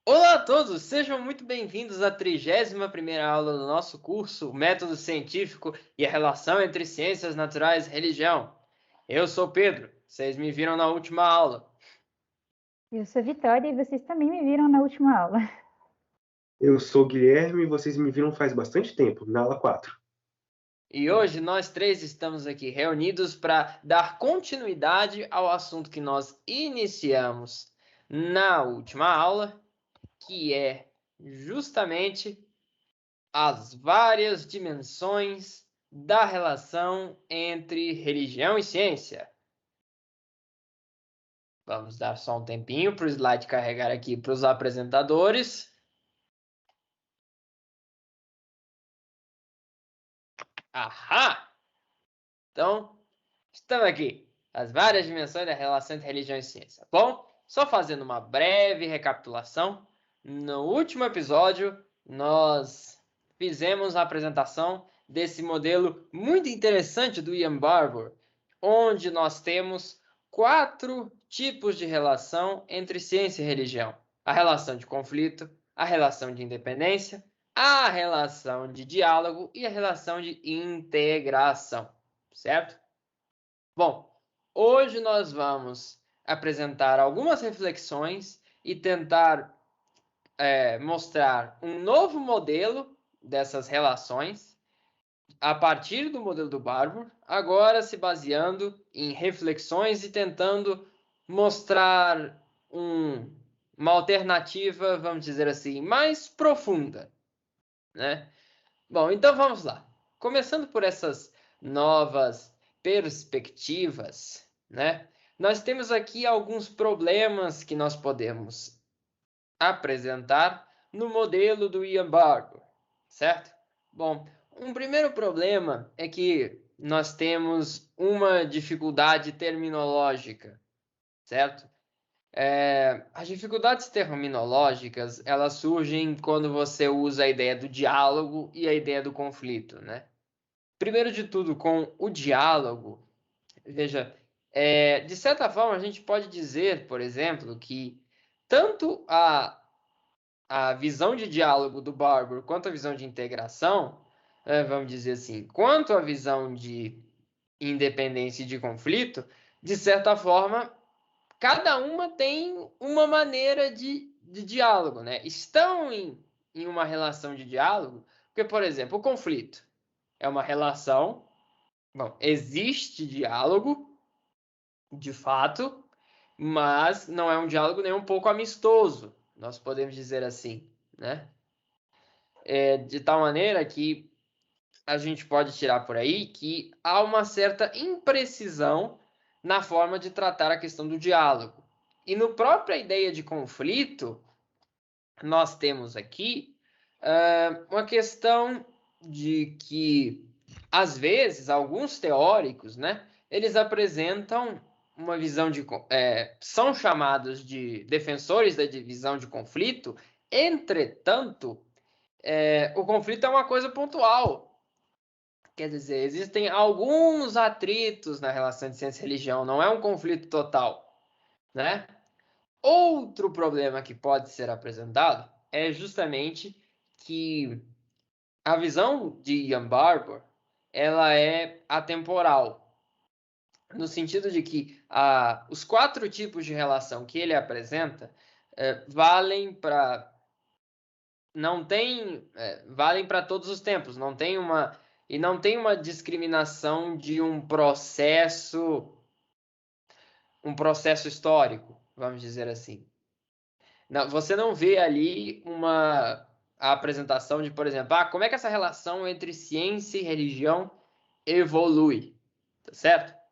Olá a todos, sejam muito bem-vindos à 31ª aula do nosso curso Método Científico e a Relação entre Ciências Naturais e Religião. Eu sou Pedro, vocês me viram na última aula. Eu sou Vitória e vocês também me viram na última aula. Eu sou Guilherme e vocês me viram faz bastante tempo, na aula 4. E hoje nós três estamos aqui reunidos para dar continuidade ao assunto que nós iniciamos na última aula, que é justamente as várias dimensões da relação entre religião e ciência. Vamos dar só um tempinho para o slide carregar aqui para os apresentadores. Ahá! Então, estamos aqui. As várias dimensões da relação entre religião e ciência. Bom, só fazendo uma breve recapitulação. No último episódio, nós fizemos a apresentação desse modelo muito interessante do Ian Barbour, onde nós temos 4 tipos de relação entre ciência e religião. A relação de conflito, a relação de independência, a relação de diálogo e a relação de integração, certo? Bom, hoje nós vamos apresentar algumas reflexões e tentar mostrar um novo modelo dessas relações a partir do modelo do Barbour, agora se baseando em reflexões e tentando mostrar uma alternativa, vamos dizer assim, mais profunda, né? Bom, então vamos lá. Começando por essas novas perspectivas, né? Nós temos aqui alguns problemas que nós podemos apresentar no modelo do Ian Barbour, certo? Bom, um primeiro problema é que nós temos uma dificuldade terminológica, certo? As dificuldades terminológicas, elas surgem quando você usa a ideia do diálogo e a ideia do conflito, né? Primeiro de tudo, com o diálogo, veja, de certa forma a gente pode dizer, por exemplo, que tanto a visão de diálogo do Barbour quanto a visão de integração, vamos dizer assim, quanto a visão de independência e de conflito, de certa forma, cada uma tem uma maneira de diálogo, né? Estão em uma relação de diálogo, porque, por exemplo, o conflito é uma relação, bom, existe diálogo, de fato, mas não é um diálogo nem um pouco amistoso, nós podemos dizer assim, né? De tal maneira que a gente pode tirar por aí que há uma certa imprecisão na forma de tratar a questão do diálogo. E no própria ideia de conflito, nós temos aqui uma questão de que, às vezes, alguns teóricos, né, eles apresentam uma visão de... são chamados de defensores da divisão de conflito, entretanto, o conflito é uma coisa pontual. Quer dizer, existem alguns atritos na relação de ciência e religião, não é um conflito total, né? Outro problema que pode ser apresentado é justamente que a visão de Ian Barbour, ela é atemporal, no sentido de que os 4 tipos de relação que ele apresenta valem para valem para todos os tempos, não tem uma discriminação de um processo histórico, vamos dizer assim. Não, você não vê ali a apresentação de, por exemplo, como é que essa relação entre ciência e religião evolui, tá certo?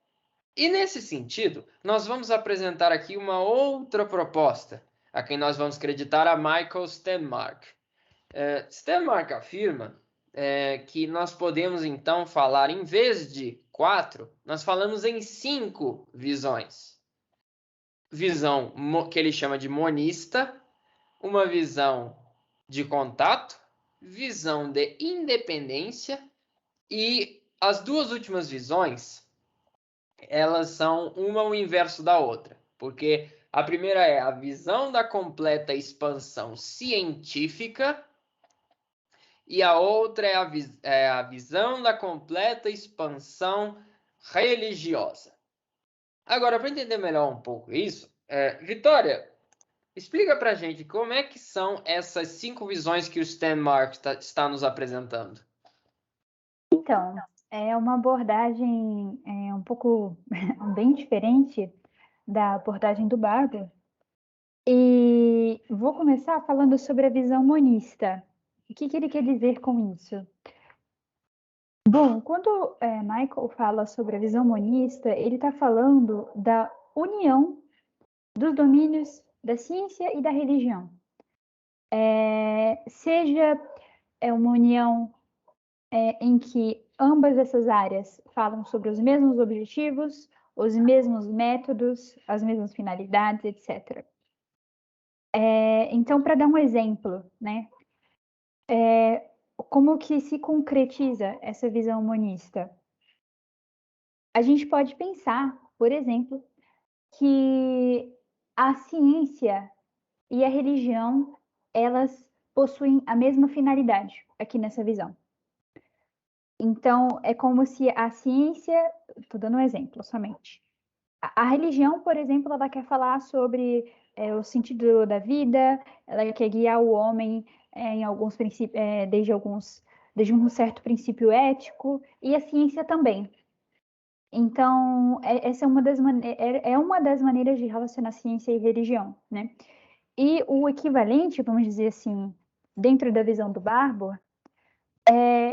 E nesse sentido, nós vamos apresentar aqui uma outra proposta, a quem nós vamos creditar a Michael Stenmark. Stenmark afirma que nós podemos então falar, em vez de 4, nós falamos em 5 visões. Visão que ele chama de monista, uma visão de contato, visão de independência, e as duas últimas visões, elas são uma o inverso da outra, porque a primeira é a visão da completa expansão científica e a outra é a visão da completa expansão religiosa. Agora, para entender melhor um pouco isso, Vitória, explica para a gente como é que são essas 5 visões que o Stan Mark está nos apresentando. Então, é uma abordagem um pouco bem diferente da abordagem do Barber. E vou começar falando sobre a visão monista. O que ele quer dizer com isso? Bom, quando Michael fala sobre a visão monista, ele está falando da união dos domínios da ciência e da religião. Seja uma união em que ambas essas áreas falam sobre os mesmos objetivos, os mesmos métodos, as mesmas finalidades, etc. Então, para dar um exemplo, né? Como que se concretiza essa visão monista? A gente pode pensar, por exemplo, que a ciência e a religião, elas possuem a mesma finalidade aqui nessa visão. Então, é como se a ciência, estou dando um exemplo somente. A religião, por exemplo, ela quer falar sobre o sentido da vida, ela quer guiar o homem em alguns princípios, desde um certo princípio ético, e a ciência também. Então, essa é uma das maneiras de relacionar ciência e religião, né? E o equivalente, vamos dizer assim, dentro da visão do Barbour,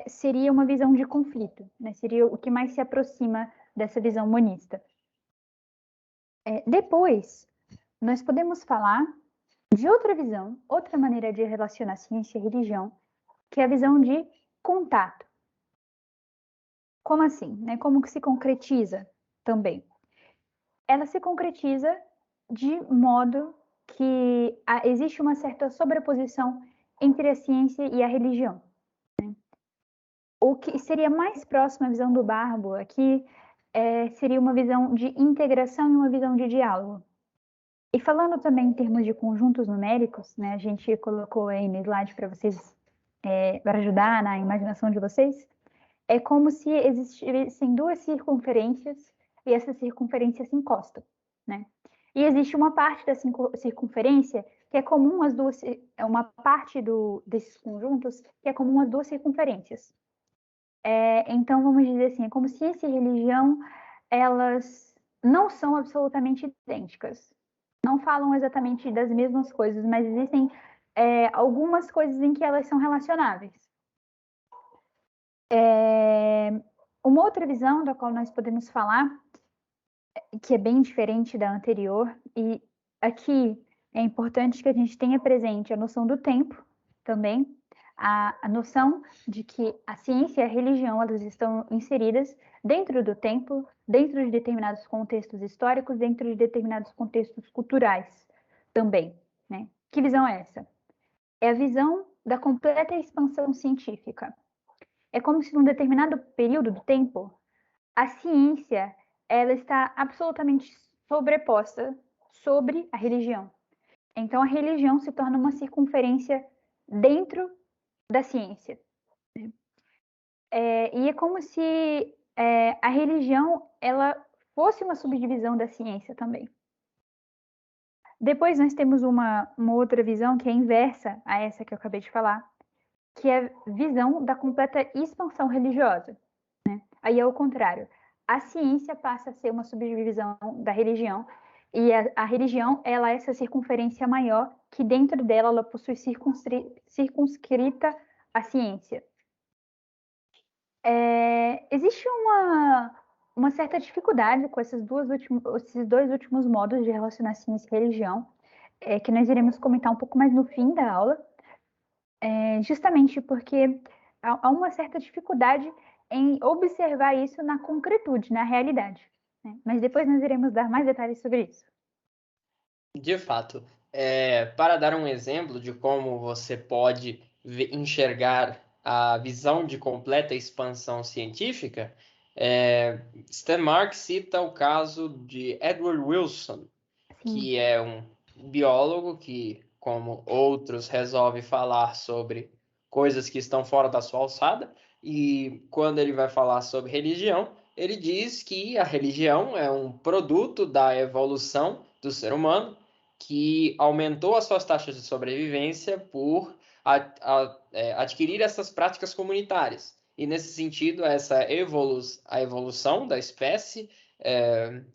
seria uma visão de conflito, né? Seria o que mais se aproxima dessa visão monista. Depois, nós podemos falar de outra visão, outra maneira de relacionar ciência e religião, que é a visão de contato. Como assim? Né? Como que se concretiza também? Ela se concretiza de modo que existe uma certa sobreposição entre a ciência e a religião. Né? O que seria mais próximo à visão do Barbour aqui seria uma visão de integração e uma visão de diálogo. E falando também em termos de conjuntos numéricos, né, a gente colocou aí no slide para vocês, para ajudar na imaginação de vocês, é como se existissem duas circunferências e essas circunferências se encostam, né? E existe uma parte da circunferência que é comum às duas, uma parte desses conjuntos que é comum às duas circunferências. Então, vamos dizer assim, é como ciência e religião, elas não são absolutamente idênticas. Não falam exatamente das mesmas coisas, mas existem algumas coisas em que elas são relacionáveis. Uma outra visão da qual nós podemos falar, que é bem diferente da anterior, e aqui é importante que a gente tenha presente a noção do tempo também, a noção de que a ciência e a religião, elas estão inseridas dentro do tempo, dentro de determinados contextos históricos, dentro de determinados contextos culturais também, né? Que visão é essa? É a visão da completa expansão científica. É como se num determinado período do tempo, a ciência, ela está absolutamente sobreposta sobre a religião. Então, a religião se torna uma circunferência dentro da ciência. E é como se a religião ela fosse uma subdivisão da ciência também. Depois nós temos uma outra visão que é inversa a essa que eu acabei de falar, que é a visão da completa expansão religiosa. Né? Aí é o contrário. A ciência passa a ser uma subdivisão da religião e a religião ela é essa circunferência maior que dentro dela ela possui circunscrita a ciência. Existe uma certa dificuldade com esses dois últimos modos de relacionar ciência e religião, que nós iremos comentar um pouco mais no fim da aula, justamente porque há uma certa dificuldade em observar isso na concretude, na realidade. Né? Mas depois nós iremos dar mais detalhes sobre isso. De fato. para dar um exemplo de como você pode enxergar a visão de completa expansão científica, Stenmark cita o caso de Edward Wilson, Sim. que é um biólogo que, como outros, resolve falar sobre coisas que estão fora da sua alçada, e quando ele vai falar sobre religião, ele diz que a religião é um produto da evolução do ser humano que aumentou as suas taxas de sobrevivência por adquirir essas práticas comunitárias. E nesse sentido, a evolução da espécie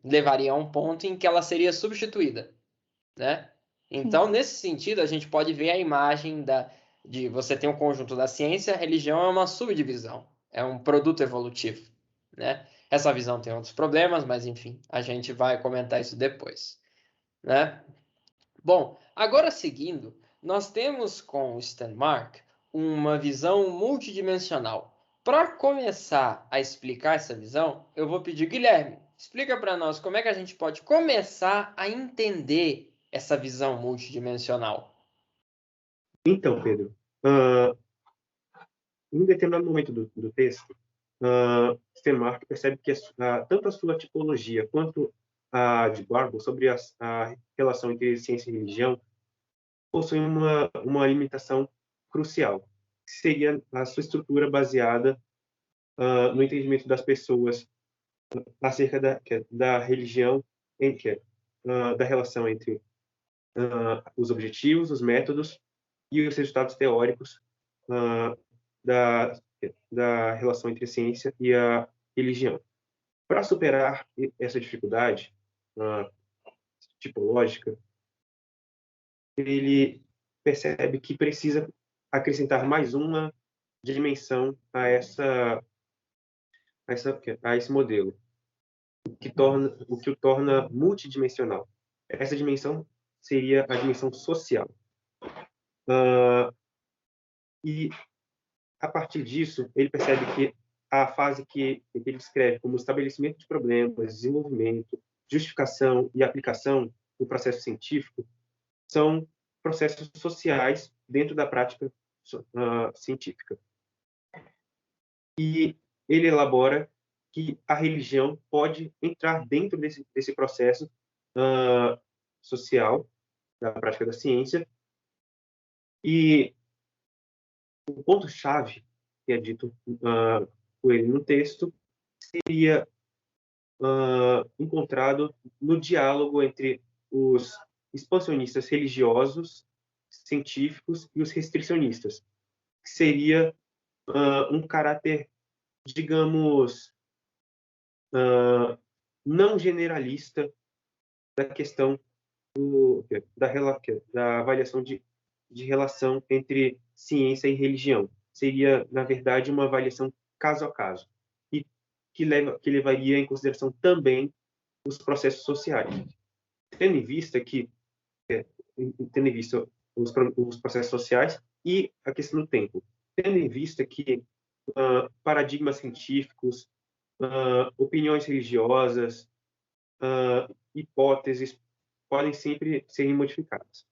levaria a um ponto em que ela seria substituída, né? Então, Sim. nesse sentido, a gente pode ver a imagem de você tem um conjunto da ciência, a religião é uma subdivisão, é um produto evolutivo, né? Essa visão tem outros problemas, mas enfim, a gente vai comentar isso depois, né? Bom, agora seguindo, nós temos com o Stenmark uma visão multidimensional. Para começar a explicar essa visão, eu vou pedir, Guilherme, explica para nós como é que a gente pode começar a entender essa visão multidimensional. Então, Pedro, em um determinado momento do texto, Stenmark percebe que tanto a sua tipologia quanto a de Barbour sobre a relação entre ciência e religião possuem uma limitação crucial, que seria a sua estrutura baseada no entendimento das pessoas acerca da religião, da relação entre os objetivos, os métodos e os resultados teóricos da, da relação entre a ciência e a religião. Para superar essa dificuldade tipológica, ele percebe que precisa acrescentar mais uma dimensão a esse modelo, o que o torna multidimensional. Essa dimensão seria a dimensão social. E, a partir disso, ele percebe que a fase que ele descreve como estabelecimento de problemas, desenvolvimento, justificação e aplicação do processo científico são processos sociais dentro da prática científica. E ele elabora que a religião pode entrar dentro desse processo social da prática da ciência. E o ponto-chave que é dito por ele no texto seria encontrado no diálogo entre os expansionistas religiosos, científicos e os restricionistas, que seria um caráter, digamos, não generalista da questão da avaliação de relação entre ciência e religião. Seria, na verdade, uma avaliação caso a caso, e que levaria em consideração também os processos sociais. Tendo em vista os processos sociais e a questão do tempo. Tendo em vista que paradigmas científicos, opiniões religiosas, hipóteses podem sempre ser modificadas.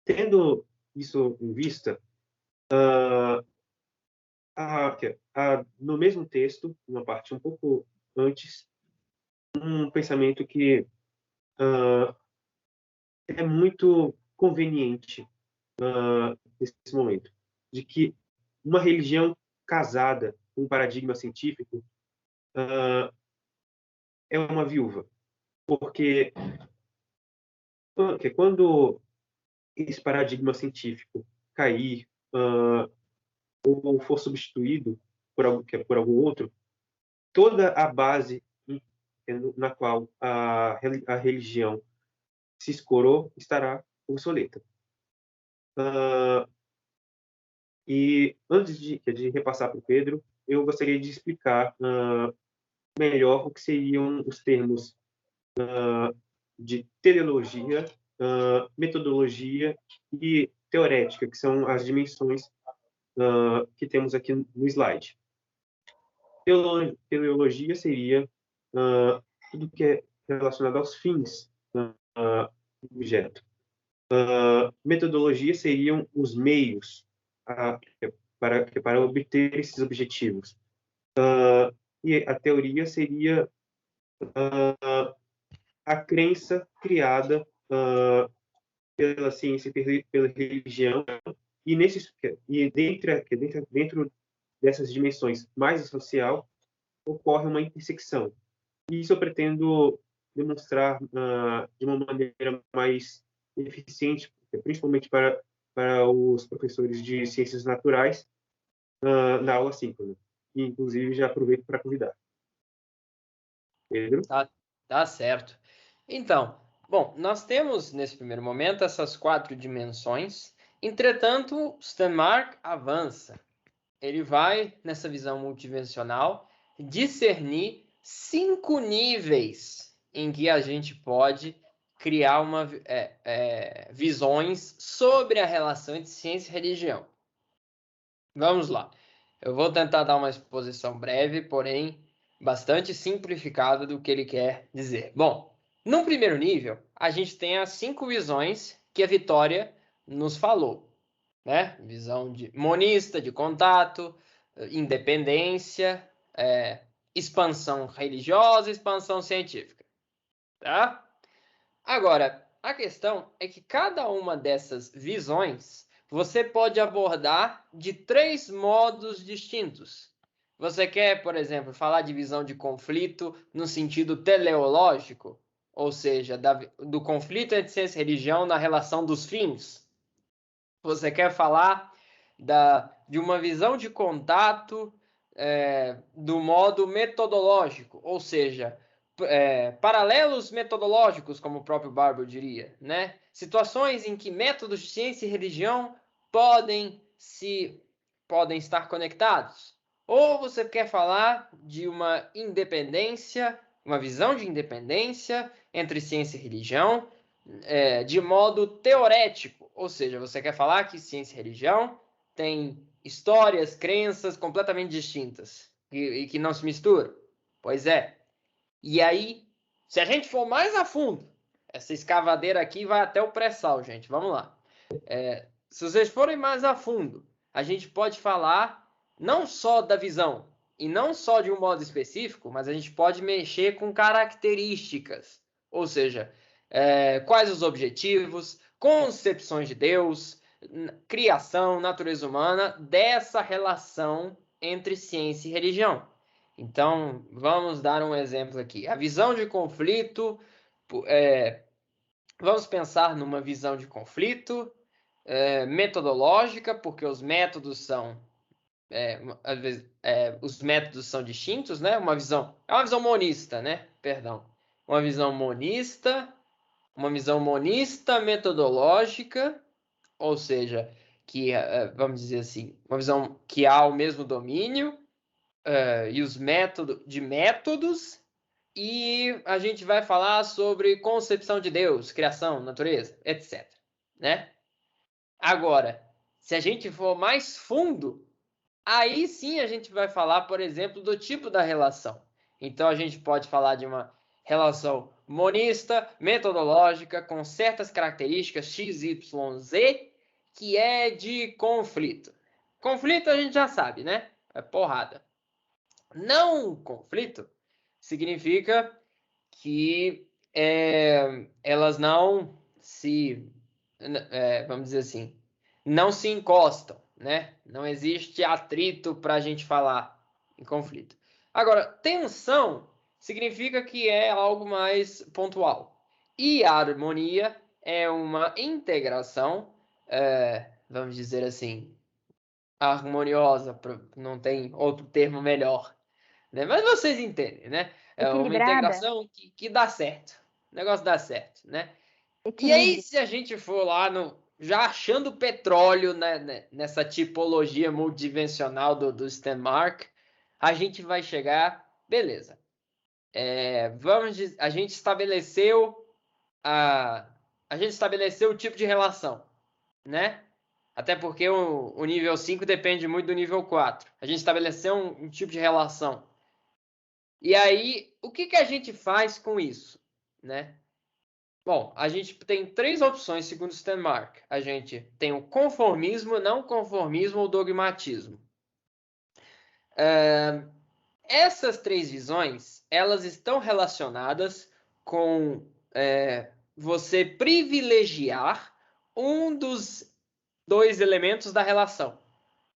Tendo isso em vista, no mesmo texto, uma parte um pouco antes, um pensamento que é muito conveniente nesse momento, de que uma religião casada com um paradigma científico é uma viúva, porque quando esse paradigma científico cair ou for substituído por algum outro, toda a base na qual a religião se escorou estará obsoleta. E antes de repassar para o Pedro, eu gostaria de explicar melhor o que seriam os termos de teleologia, metodologia e teorética, que são as dimensões que temos aqui no slide. Teleologia seria tudo que é relacionado aos fins do objeto. Metodologia seriam os meios para obter esses objetivos. E a teoria seria a crença criada pela ciência e pela religião, e dentro dessas dimensões mais a social, ocorre uma intersecção. E isso eu pretendo demonstrar de uma maneira mais eficiente, principalmente para os professores de ciências naturais, na aula síncrona. E, inclusive, já aproveito para convidar. Pedro? Tá certo. Então, bom, nós temos nesse primeiro momento essas 4 dimensões. Entretanto, Stenmark avança. Ele vai, nessa visão multidimensional, discernir 5 níveis em que a gente pode criar visões sobre a relação entre ciência e religião. Vamos lá. Eu vou tentar dar uma exposição breve, porém bastante simplificada do que ele quer dizer. Bom, no primeiro nível, a gente tem as 5 visões que a Vitória nos falou, né? Visão de monista, de contato, independência, expansão religiosa, expansão científica, tá? Agora, a questão é que cada uma dessas visões você pode abordar de 3 modos distintos. Você quer, por exemplo, falar de visão de conflito no sentido teleológico, ou seja, do conflito entre ciência e religião na relação dos fins? Você quer falar de uma visão de contato do modo metodológico, ou seja, paralelos metodológicos, como o próprio Barbour diria, né? Situações em que métodos de ciência e religião podem estar conectados. Ou você quer falar de uma independência, uma visão de independência entre ciência e religião, de modo teorético, ou seja, você quer falar que ciência e religião tem histórias, crenças completamente distintas e que não se misturam? Pois é. E aí, se a gente for mais a fundo, essa escavadeira aqui vai até o pré-sal, gente. Vamos lá. Se vocês forem mais a fundo, a gente pode falar não só da visão e não só de um modo específico, mas a gente pode mexer com características. Ou seja, quais os objetivos, concepções de Deus, criação, natureza humana, dessa relação entre ciência e religião. Então, vamos dar um exemplo aqui. A visão de conflito, vamos pensar numa visão de conflito metodológica, porque os métodos são às vezes, os métodos são distintos, né? É uma visão monista, né? Perdão. Uma visão monista metodológica, ou seja, que, vamos dizer assim, uma visão que há o mesmo domínio e os métodos, e a gente vai falar sobre concepção de Deus, criação, natureza, etc. Né? Agora, se a gente for mais fundo, aí sim a gente vai falar, por exemplo, do tipo da relação. Então a gente pode falar de uma relação monista, metodológica, com certas características X, Y, Z, que é de conflito. Conflito a gente já sabe, né? É porrada. Não conflito significa que elas não se, vamos dizer assim, não se encostam, né? Não existe atrito para a gente falar em conflito. Agora, tensão significa que é algo mais pontual. E a harmonia é uma integração, vamos dizer assim, harmoniosa, não tem outro termo melhor, né? Mas vocês entendem, né? É uma Equilibrada. integração que dá certo. O negócio dá certo, né? E aí, Equilíbrio. se a gente for lá já achando petróleo, né, nessa tipologia multidimensional do Stenmark, a gente vai chegar, beleza. A gente estabeleceu o tipo de relação, né? Até porque o nível 5 depende muito do nível 4. A gente estabeleceu um tipo de relação. E aí, o que a gente faz com isso, né? Bom, a gente tem 3 opções segundo Stenmark. A gente tem o conformismo, não conformismo ou dogmatismo. Essas 3 visões, elas estão relacionadas com você privilegiar um dos 2 elementos da relação.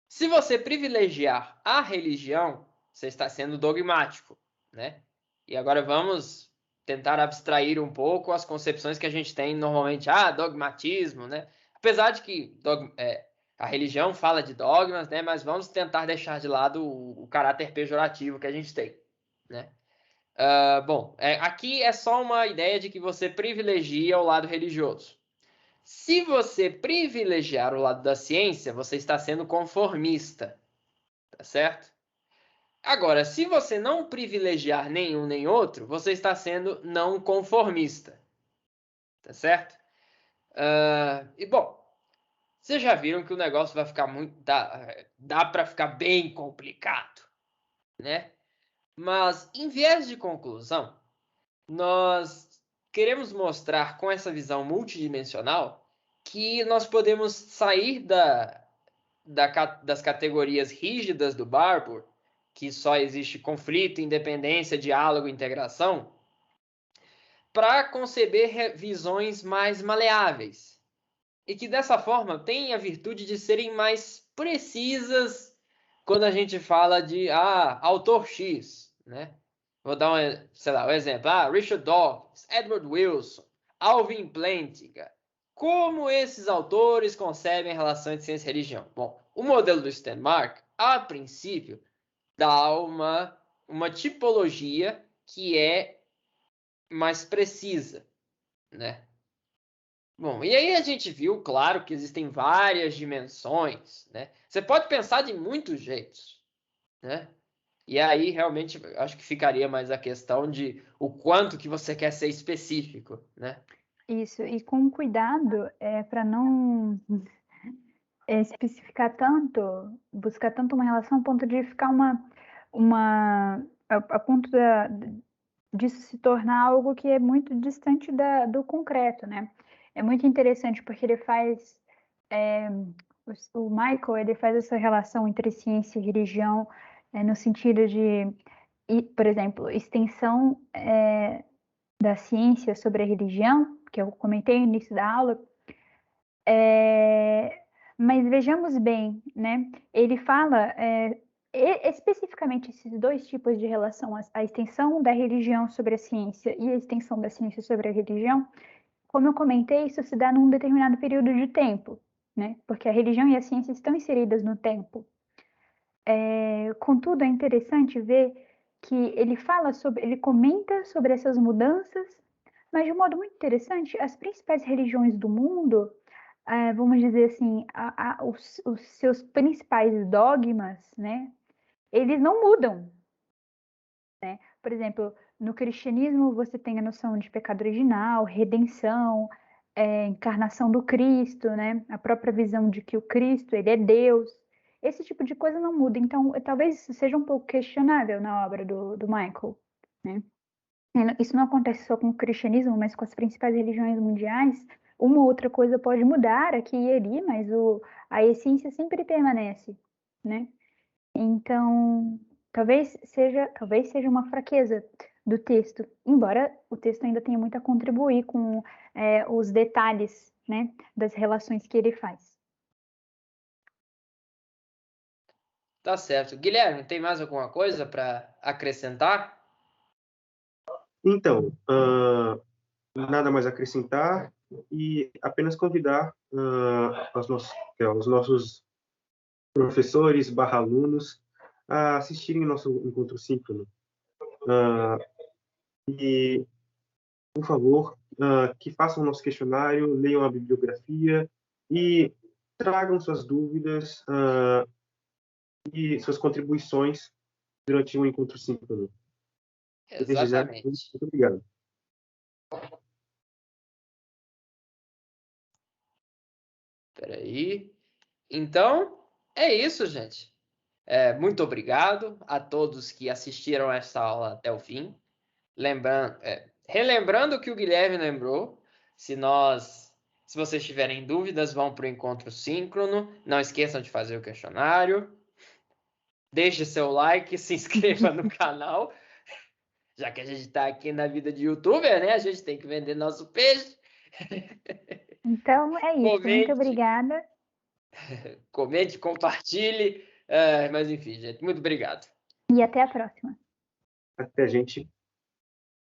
Se você privilegiar a religião, você está sendo dogmático, né? E agora vamos tentar abstrair um pouco as concepções que a gente tem normalmente, dogmatismo, né? Apesar de que a religião fala de dogmas, né? Mas vamos tentar deixar de lado o caráter pejorativo que a gente tem, né? Bom, aqui é só uma ideia de que você privilegia o lado religioso. Se você privilegiar o lado da ciência, você está sendo conformista, tá certo? Agora, se você não privilegiar nenhum nem outro, você está sendo não conformista, tá certo? E bom, vocês já viram que o negócio vai ficar muito, dá para ficar bem complicado, né? Mas em viés de conclusão, nós queremos mostrar com essa visão multidimensional que nós podemos sair das categorias rígidas do Barbour, que só existe conflito, independência, diálogo e integração, para conceber visões mais maleáveis e que dessa forma têm a virtude de serem mais precisas quando a gente fala de autor X, né? Vou dar um exemplo. Richard Dawkins, Edward Wilson, Alvin Plantinga. Como esses autores concebem a relação entre ciência e religião? Bom, o modelo do Stenmark, a princípio, dá uma tipologia que é mais precisa, né? Bom, e aí a gente viu, claro, que existem várias dimensões, né? Você pode pensar de muitos jeitos, né? E aí, realmente, acho que ficaria mais a questão de o quanto que você quer ser específico, né? Isso, e com cuidado para não especificar tanto, buscar tanto uma relação a ponto de ficar a ponto disso se tornar algo que é muito distante do concreto, né? É muito interessante porque ele faz, o Michael, ele faz essa relação entre ciência e religião no sentido de, por exemplo, extensão da ciência sobre a religião, que eu comentei no início da aula, mas vejamos bem, né? Ele fala especificamente esses 2 tipos de relação, a extensão da religião sobre a ciência e a extensão da ciência sobre a religião. Como eu comentei, isso se dá num determinado período de tempo, né? Porque a religião e a ciência estão inseridas no tempo. Contudo, é interessante ver que ele comenta sobre essas mudanças, mas de um modo muito interessante, as principais religiões do mundo, vamos dizer assim, os seus principais dogmas, né, eles não mudam, né? Por exemplo, no cristianismo você tem a noção de pecado original, redenção, encarnação do Cristo, né? A própria visão de que o Cristo, ele é Deus. Esse tipo de coisa não muda. Então, talvez isso seja um pouco questionável na obra do Michael, né? Isso não acontece só com o cristianismo, mas com as principais religiões mundiais. Uma ou outra coisa pode mudar aqui e ali, mas a essência sempre permanece, né? Então, talvez seja uma fraqueza do texto, embora o texto ainda tenha muito a contribuir com os detalhes, né, das relações que ele faz. Tá certo. Guilherme, tem mais alguma coisa para acrescentar? Então, nada mais a acrescentar e apenas convidar os nossos professores / alunos a assistirem ao nosso encontro síncrono. E, por favor, que façam o nosso questionário, leiam a bibliografia e tragam suas dúvidas e suas contribuições durante o encontro síncrono. Desde já, Exatamente. muito obrigado. Espera aí. Então, é isso, gente. Muito obrigado a todos que assistiram essa aula até o fim. Relembrando o que o Guilherme lembrou, Se vocês tiverem dúvidas, vão para o encontro síncrono. Não esqueçam de fazer o questionário. Deixe seu like, se inscreva no canal. Já que a gente está aqui na vida de youtuber, né? A gente tem que vender nosso peixe. Então é isso. Comente. Muito obrigada. Comente, compartilhe. Mas enfim, gente, muito obrigado. E até a próxima. Até, gente.